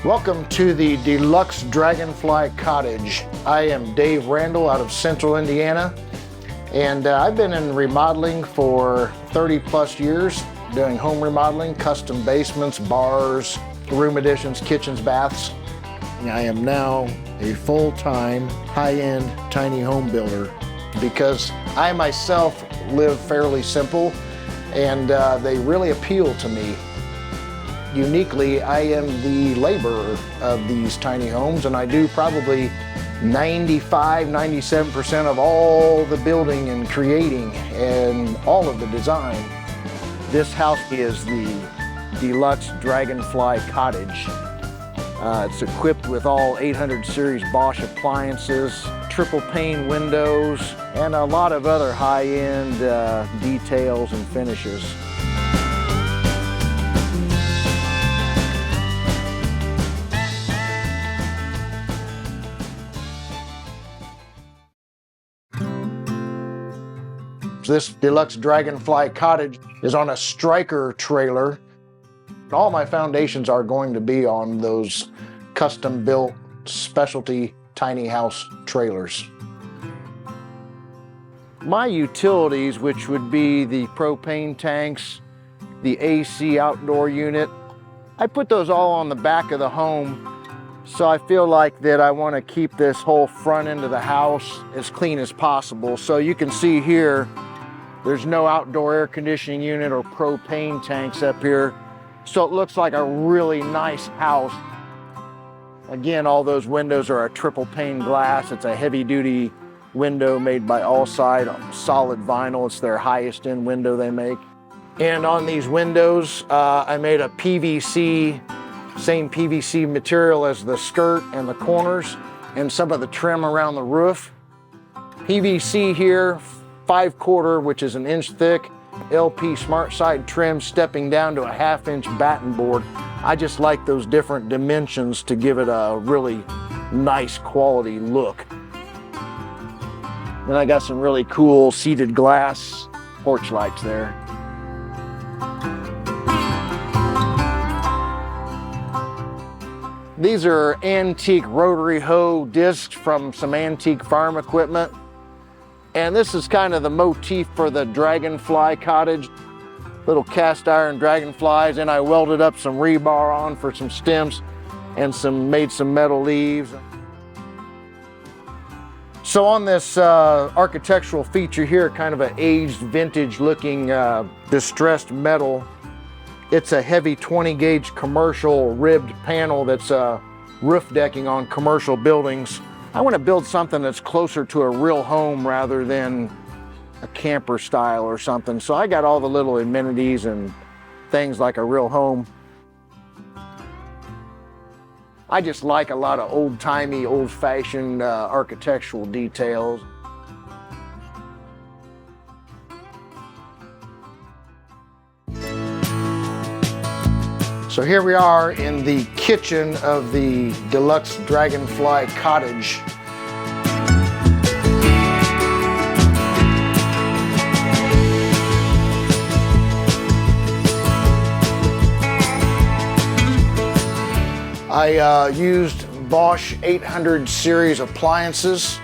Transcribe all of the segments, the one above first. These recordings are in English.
Welcome to the Deluxe Dragonfly Cottage. I am Dave Randall out of Central Indiana, and I've been in remodeling for 30 plus years, doing home remodeling, custom basements, bars, room additions, kitchens, baths. I am now a full-time, high-end tiny home builder because I myself live fairly simple, and they really appeal to me. Uniquely, I am the laborer of these tiny homes, and I do probably 95–97% of all the building and creating and all of the design. This house is the Deluxe Dragonfly Cottage. It's equipped with all 800 series Bosch appliances, triple pane windows, and a lot of other high-end details and finishes. This Deluxe Dragonfly Cottage is on a striker trailer. All my foundations are going to be on those custom-built specialty tiny house trailers. My utilities, which would be the propane tanks, the AC outdoor unit, I put those all on the back of the home. So I feel like that I want to keep this whole front end of the house as clean as possible. So you can see here, there's no outdoor air conditioning unit or propane tanks up here. So it looks like a really nice house. Again, all those windows are a triple pane glass. It's a heavy duty window made by Allside, solid vinyl. It's their highest end window they make. And on these windows, I made a PVC, same PVC material as the skirt and the corners and some of the trim around the roof. PVC here, 5/4, which is an inch thick, LP smart side trim stepping down to a 1/2 inch batten board. I just like those different dimensions to give it a really nice quality look. Then I got some really cool seated glass porch lights there. These are antique rotary hoe discs from some antique farm equipment. And this is kind of the motif for the Dragonfly Cottage. Little cast iron dragonflies, and I welded up some rebar on for some stems and made some metal leaves. So on this architectural feature here, kind of an aged vintage looking distressed metal, it's a heavy 20 gauge commercial ribbed panel that's roof decking on commercial buildings. I want to build something that's closer to a real home rather than a camper style or something. So I got all the little amenities and things like a real home. I just like a lot of old-timey, old-fashioned architectural details. So here we are in the kitchen of the Deluxe Dragonfly Cottage. I used Bosch 800 series appliances.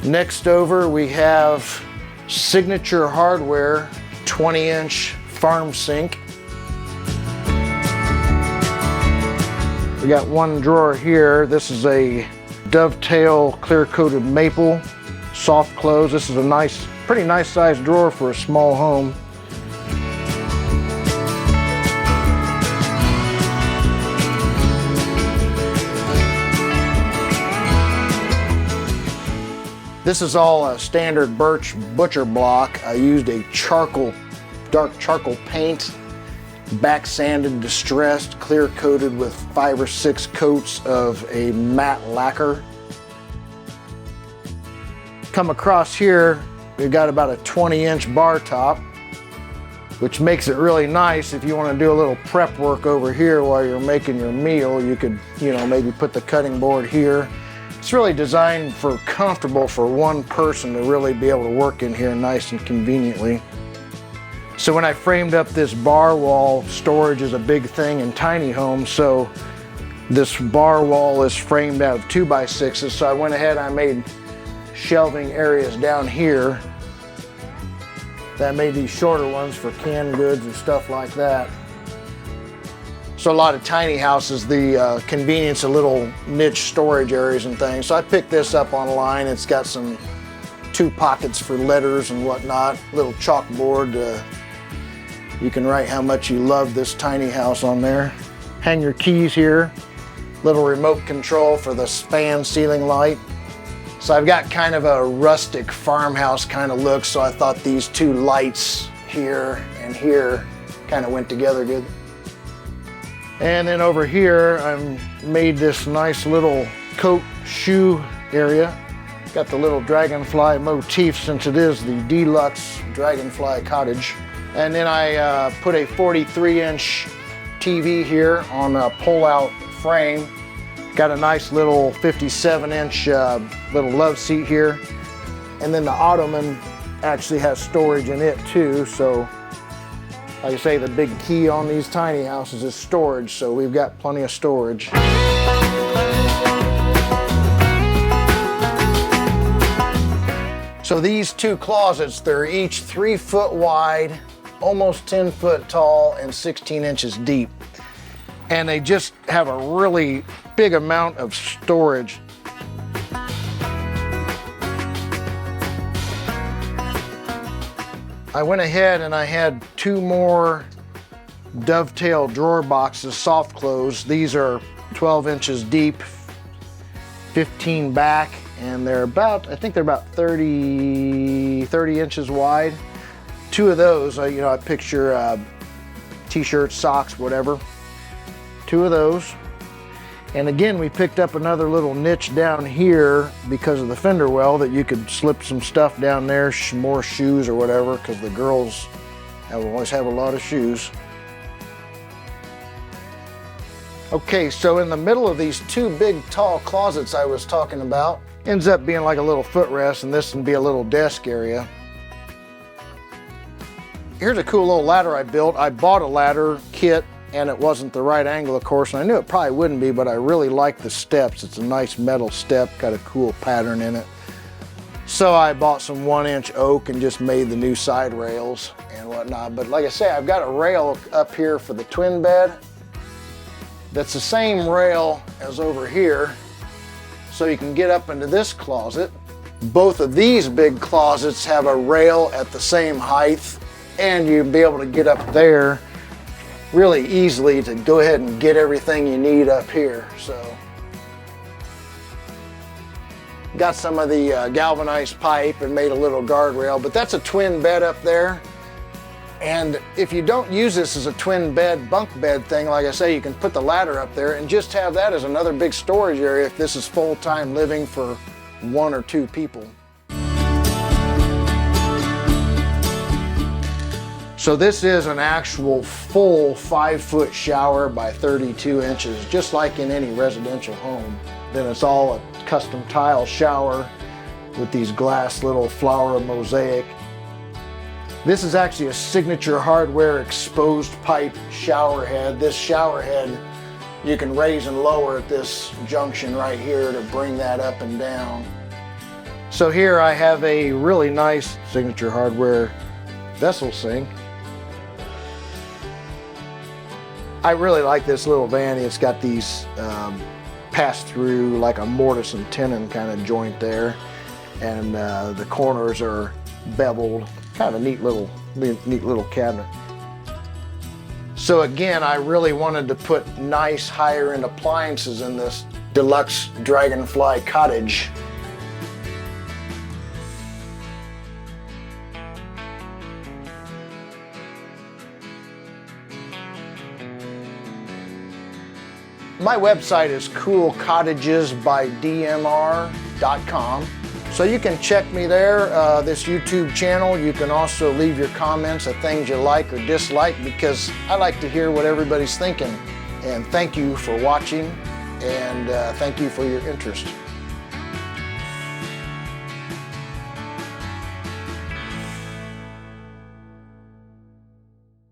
Next over, we have Signature Hardware 20-inch farm sink. We got one drawer here. This is a dovetail clear-coated maple soft close. This is a pretty nice sized drawer for a small home. This is all a standard birch butcher block. I used a dark charcoal paint, back sanded, distressed, clear coated with 5 or 6 coats of a matte lacquer. Come across here, we've got about a 20-inch bar top, which makes it really nice if you want to do a little prep work over here while you're making your meal. You could, maybe put the cutting board here It's really designed for comfortable for one person to really be able to work in here nice and conveniently. So when I framed up this bar wall, storage is a big thing in tiny homes, so this bar wall is framed out of 2x6s, so I went ahead and I made shelving areas down here. That made these shorter ones for canned goods and stuff like that. So a lot of tiny houses, the convenience of little niche storage areas and things. So I picked this up online. It's got some 2 pockets for letters and whatnot, little chalkboard. You can write how much you love this tiny house on there. Hang your keys here. Little remote control for the fan ceiling light. So I've got kind of a rustic farmhouse kind of look, so I thought these 2 lights here and here kind of went together good. And then over here, I made this nice little coat shoe area. Got the little dragonfly motif since it is the Deluxe Dragonfly Cottage. And then I put a 43-inch TV here on a pull-out frame. Got a nice little 57-inch little love seat here. And then the ottoman actually has storage in it too, so like I say, the big key on these tiny houses is storage, so we've got plenty of storage. So these 2 closets, they're each 3 foot wide, almost 10 foot tall, and 16 inches deep. And they just have a really big amount of storage. I went ahead and I had 2 more dovetail drawer boxes, soft close. These are 12 inches deep, 15 back, and they're about, I think they're about 30 inches wide. 2 of those, you know, I picture t-shirts, socks, whatever. 2 of those. And again, we picked up another little niche down here because of the fender well that you could slip some stuff down there, more shoes or whatever, because the girls always have a lot of shoes. Okay, so in the middle of these 2 big tall closets I was talking about, ends up being like a little footrest, and this can be a little desk area. Here's a cool little ladder I built. I bought a ladder kit and it wasn't the right angle, of course, and I knew it probably wouldn't be, but I really like the steps. It's a nice metal step, got a cool pattern in it. So I bought some 1-inch oak and just made the new side rails and whatnot. But like I say, I've got a rail up here for the twin bed. That's the same rail as over here, so you can get up into this closet. Both of these big closets have a rail at the same height, and you'll be able to get up there really easily to go ahead and get everything you need up here. So got some of the galvanized pipe and made a little guardrail, but that's a twin bed up there. And if you don't use this as a twin bed, bunk bed thing, like I say, you can put the ladder up there and just have that as another big storage area if this is full-time living for 1 or 2 people. So this is an actual full 5-foot shower by 32 inches, just like in any residential home. Then it's all a custom tile shower with these glass little flower mosaic. This is actually a signature hardware exposed pipe shower head. This shower head you can raise and lower at this junction right here to bring that up and down. So here I have a really nice signature hardware vessel sink. I really like this little vanity. It's got these pass-through, like a mortise and tenon kind of joint there, and the corners are beveled. Kind of a neat little cabinet. So again, I really wanted to put nice higher-end appliances in this Deluxe Dragonfly Cottage. My website is coolcottagesbydmr.com. So you can check me there, this YouTube channel. You can also leave your comments of things you like or dislike, because I like to hear what everybody's thinking. And thank you for watching, and thank you for your interest.